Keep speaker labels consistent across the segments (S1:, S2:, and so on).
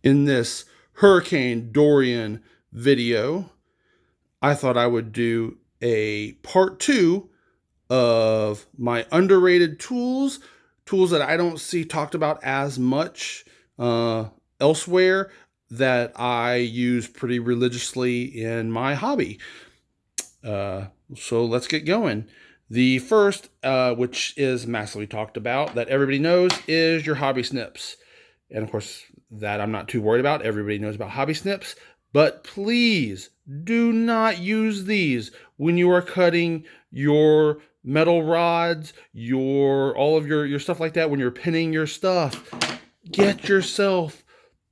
S1: In this Hurricane Dorian video, I thought I would do a part 2 of my underrated tools that I don't see talked about as much elsewhere, that I use pretty religiously in my hobby. So let's get going. The first, which is massively talked about, that everybody knows, is your hobby snips. And of course, that I'm not too worried about. Everybody knows about hobby snips. But please do not use these when you are cutting your metal rods, all of your stuff like that. When you're pinning your stuff, get yourself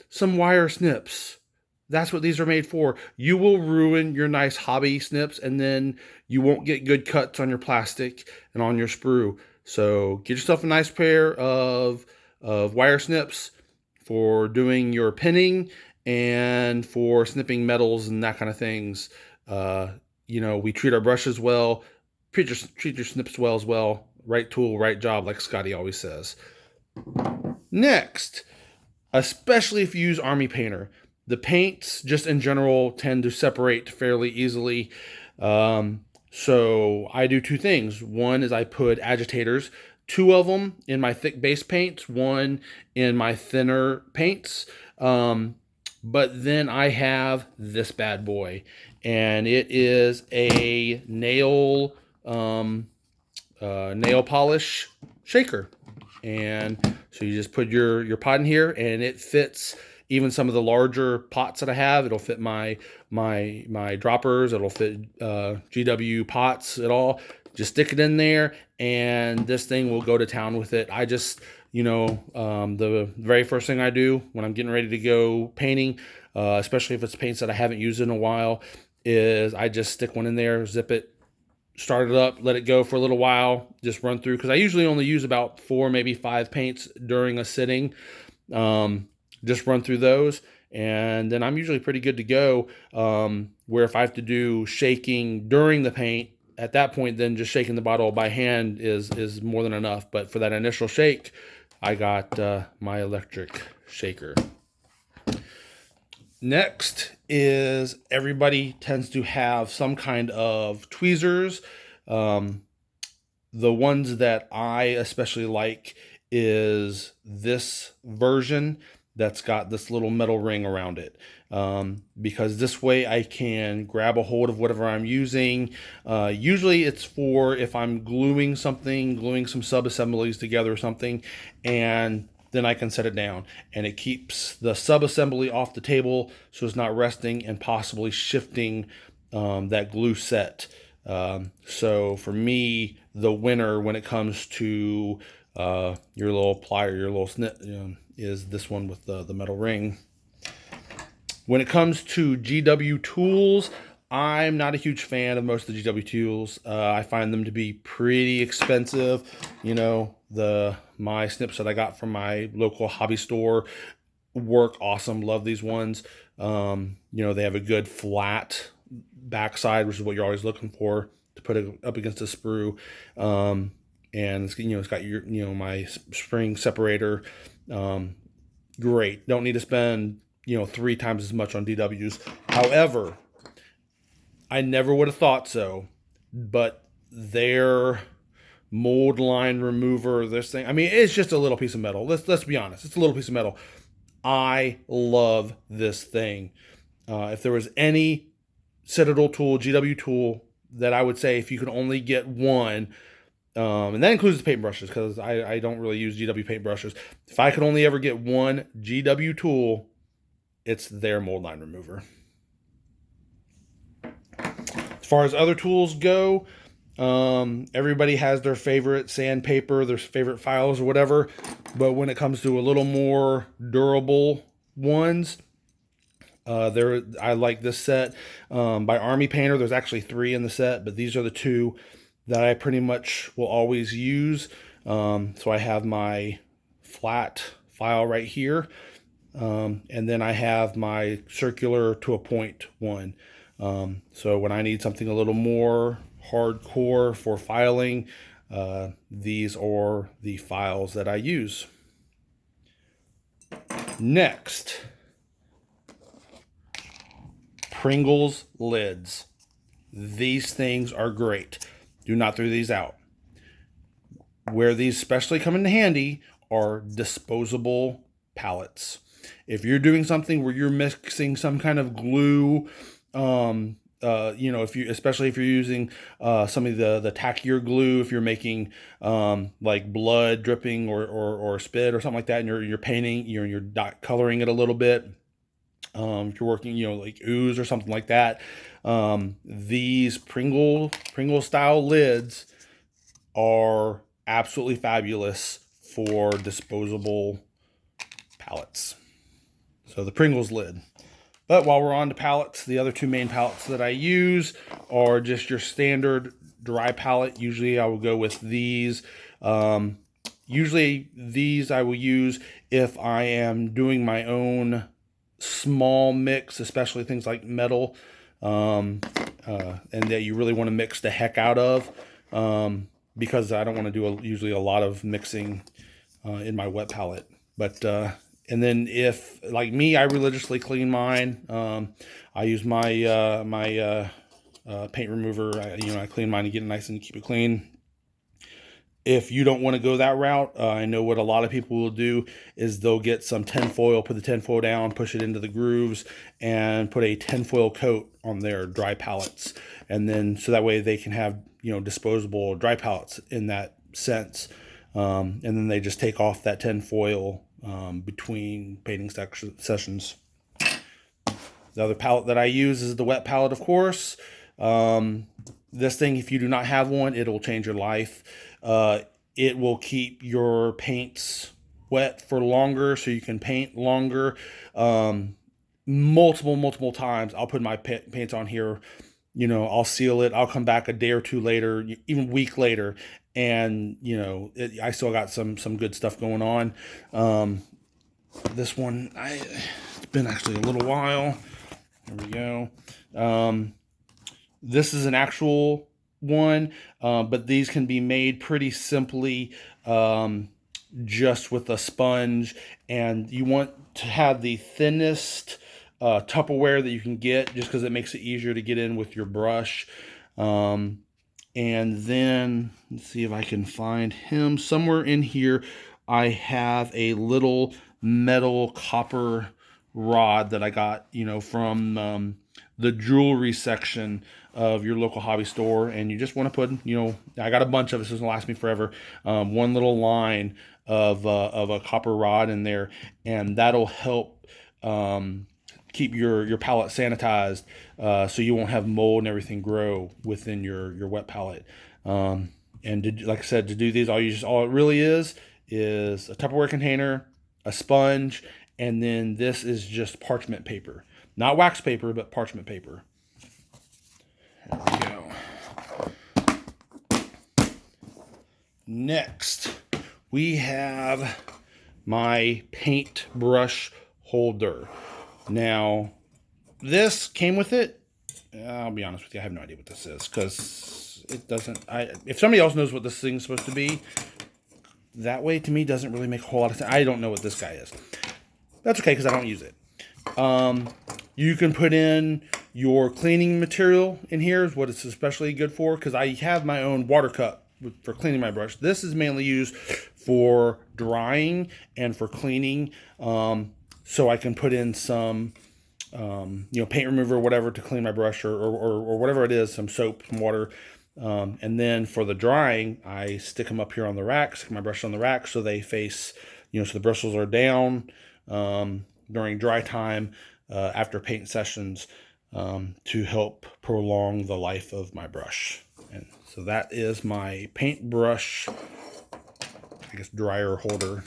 S1: some wire snips. That's what these are made for. You will ruin your nice hobby snips, and then you won't get good cuts on your plastic and on your sprue. So get yourself a nice pair of wire snips for doing your pinning and for snipping metals and that kind of things. We treat our brushes well. Treat your snips well as well. Right tool, right job, like Scotty always says. Next, especially if you use Army Painter, the paints just in general tend to separate fairly easily. So I do two things. One is I put agitators, 2 of them in my thick base paints, 1 in my thinner paints. But then I have this bad boy, and it is a nail polish shaker. And so you just put your pot in here, and it fits even some of the larger pots that I have. It'll fit my droppers. It'll fit GW pots at all. Just stick it in there, and this thing will go to town with it. I just, the very first thing I do when I'm getting ready to go painting, especially if it's paints that I haven't used in a while, is I just stick one in there, zip it, start it up, let it go for a little while, just run through, because I usually only use about 4, maybe 5 paints during a sitting. Just run through those, and then I'm usually pretty good to go. Where if I have to do shaking during the paint, at that point, then just shaking the bottle by hand is more than enough. But for that initial shake, I got my electric shaker. Next is, everybody tends to have some kind of tweezers. The ones that I especially like is this version that's got this little metal ring around it, because this way I can grab a hold of whatever I'm using. Usually it's for if I'm gluing some sub-assemblies together or something, and then I can set it down, and it keeps the sub-assembly off the table so it's not resting and possibly shifting that glue set. So for me, the winner when it comes to your little plier, your little snip, is this one with the metal ring. When it comes to GW tools, I'm not a huge fan of most of the GW tools. I find them to be pretty expensive. My snips that I got from my local hobby store work awesome. Love these ones. They have a good flat backside, which is what you're always looking for to put it up against a sprue. And it's got my spring separator. Great. Don't need to spend 3 times as much on DWs. However, I never would have thought so, but their mold line remover, this thing, I mean, it's just a little piece of metal. Let's be honest. It's a little piece of metal. I love this thing. If there was any Citadel tool, GW tool, that I would say if you could only get one, and that includes the paintbrushes, because I don't really use GW paintbrushes. If I could only ever get one GW tool, it's their mold line remover. As far as other tools go, everybody has their favorite sandpaper, their favorite files or whatever. But when it comes to a little more durable ones, I like this set by Army Painter. There's actually 3 in the set, but these are the 2 that I pretty much will always use. So I have my flat file right here, and then I have my circular to a point one. So when I need something a little more hardcore for filing, these are the files that I use. Next, Pringles lids. These things are great. Do not throw these out. Where these especially come in handy are disposable palettes. If you're doing something where you're mixing some kind of glue, especially if you're using some of the tackier glue, if you're making like blood dripping or spit or something like that, and you're painting, you're dot coloring it a little bit. If you're working, like ooze or something like that, these Pringle style lids are absolutely fabulous for disposable palettes. So the Pringles lid. But while we're on to palettes, the other two main palettes that I use are just your standard dry palette. Usually I will go with these. Usually these I will use if I am doing my own small mix, especially things like metal, and that you really want to mix the heck out of, because I don't want to do usually a lot of mixing in my wet palette. But and then if, like me, I religiously clean mine. I use my paint remover. I clean mine to get it nice and keep it clean. If you don't want to go that route, I know what a lot of people will do is they'll get some tinfoil, put the tinfoil down, push it into the grooves, and put a tinfoil coat on their dry palettes. And then, so that way they can have, disposable dry palettes in that sense. And then they just take off that tinfoil between painting sessions. The other palette that I use is the wet palette, of course. This thing, if you do not have one, it'll change your life. It will keep your paints wet for longer, so you can paint longer. Multiple times I'll put my paints on here, I'll seal it, I'll come back a day or two later, even a week later, and I still got some good stuff going on. This one, it's been actually a little while. There we go. This is an actual one, but these can be made pretty simply, just with a sponge, and you want to have the thinnest Tupperware that you can get, just because it makes it easier to get in with your brush. And then let's see if I can find him somewhere in here. I have a little metal copper rod that I got, from the jewelry section of your local hobby store, and you just want to put, I got a bunch of it, so it's gonna last me forever. One little line of a copper rod in there, and that'll help keep your palette sanitized, so you won't have mold and everything grow within your wet palette. Like I said, to do these, all it really is a Tupperware container, a sponge, and then this is just parchment paper. Not wax paper, but parchment paper. There we go. Next, we have my paintbrush holder. Now, this came with it. I'll be honest with you, I have no idea what this is, because it doesn't. If somebody else knows what this thing's supposed to be, that way to me doesn't really make a whole lot of sense. I don't know what this guy is. That's okay, because I don't use it. You can put in your cleaning material in here, is what it's especially good for, because I have my own water cup for cleaning my brush. This is mainly used for drying and for cleaning, so I can put in some paint remover or whatever to clean my brush, or whatever it is, some soap, some water. And then for the drying, I stick them up here on the rack, stick my brush on the rack so they face, so the bristles are down during dry time, after paint sessions, to help prolong the life of my brush. And so that is my paintbrush, I guess, dryer holder.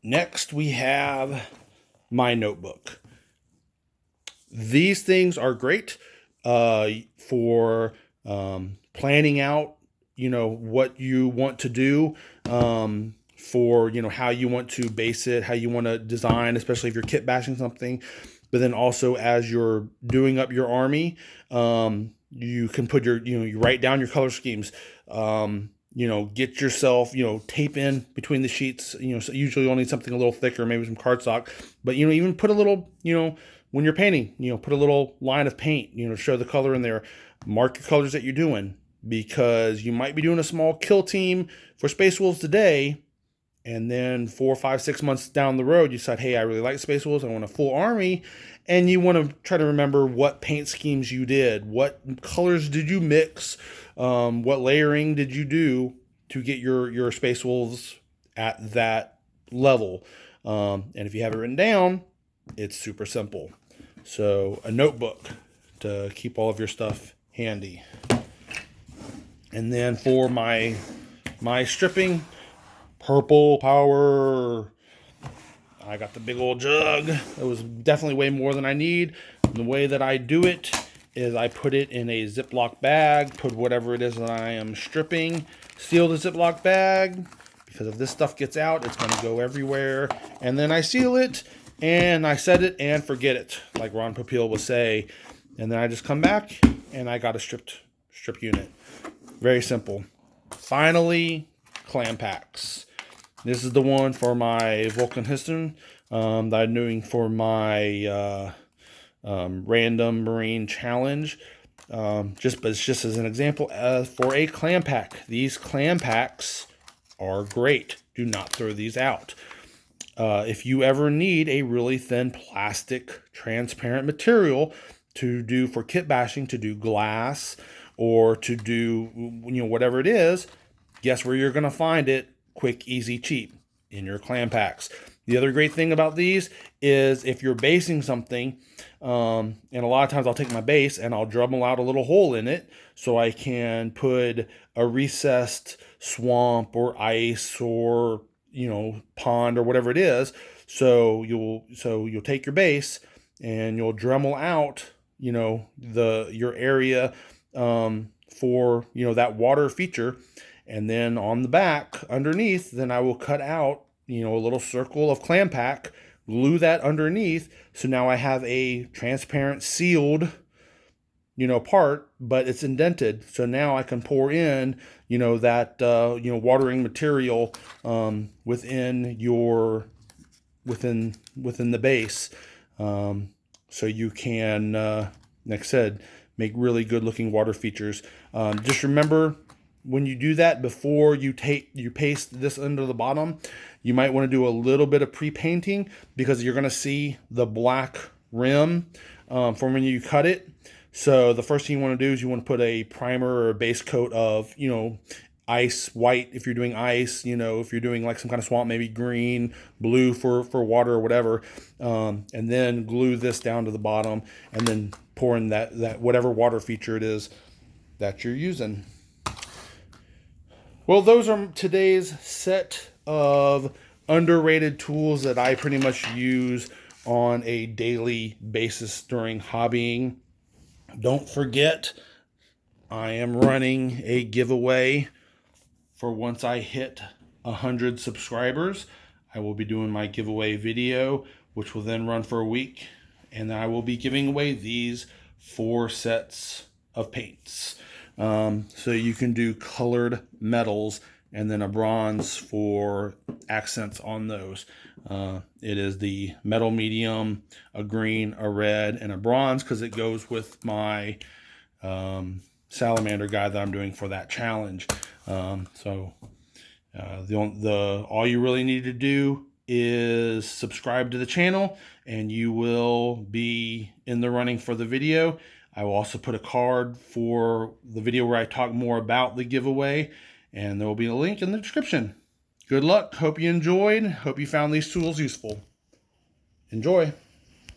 S1: Next, we have my notebook. These things are great for planning out, what you want to do, for, how you want to base it, how you want to design, especially if you're kit bashing something. But then also, as you're doing up your army, you can put you write down your color schemes, get yourself, tape in between the sheets, so usually you'll need something a little thicker, maybe some cardstock, but, even put a little, when you're painting, put a little line of paint, show the color in there. Mark your colors that you're doing, because you might be doing a small kill team for Space Wolves today, and then 4, 5, 6 months down the road, you decide, hey, I really like Space Wolves, I want a full army, and you want to try to remember what paint schemes you did, what colors did you mix, what layering did you do to get your Space Wolves at that level. And if you have it written down, it's super simple. So a notebook to keep all of your stuff handy. And then for my stripping, purple power, I got the big old jug. It was definitely way more than I need. And the way that I do it is I put it in a Ziploc bag, put whatever it is that I am stripping, seal the Ziploc bag, because if this stuff gets out, it's going to go everywhere. And then I seal it, and I set it and forget it, like Ron Popeil would say. And then I just come back, and I got a strip unit. Very simple. Finally, Clam Packs. This is the one for my Vulcan Histon that I'm doing for my Random Marine Challenge. But it's just as an example, for a Clam Pack. These Clam Packs are great. Do not throw these out. If you ever need a really thin plastic transparent material to do for kit bashing, to do glass or to do whatever it is, guess where you're going to find it quick, easy, cheap? In your Clam Packs. The other great thing about these is if you're basing something, and a lot of times I'll take my base and I'll Dremel out a little hole in it so I can put a recessed swamp or ice or pond or whatever it is. So you'll take your base and you'll Dremel out your area for that water feature, and then on the back underneath, then I will cut out a little circle of Clam Pack, glue that underneath, so now I have a transparent sealed part, but it's indented, so now I can pour in that watering material within the base, so you can like I said, make really good looking water features. Just remember, when you do that, before you paste this under the bottom, you might want to do a little bit of pre-painting, because you're going to see the black rim from when you cut it. So the first thing you want to do is you want to put a primer or a base coat of ice white if you're doing ice, if you're doing like some kind of swamp, maybe green, blue for water or whatever, and then glue this down to the bottom, and then pour in that whatever water feature it is that you're using. Well, those are today's set of underrated tools that I pretty much use on a daily basis during hobbying. Don't forget, I am running a giveaway for once I hit 100 subscribers. I will be doing my giveaway video, which will then run for a week, and I will be giving away these 4 sets of paints. So you can do colored metals and then a bronze for accents on those. It is the metal medium, a green, a red, and a bronze, because it goes with my salamander guy that I'm doing for that challenge. All you really need to do is subscribe to the channel, and you will be in the running for the video. I will also put a card for the video where I talk more about the giveaway, and there will be a link in the description. Good luck. Hope you enjoyed. Hope you found these tools useful. Enjoy.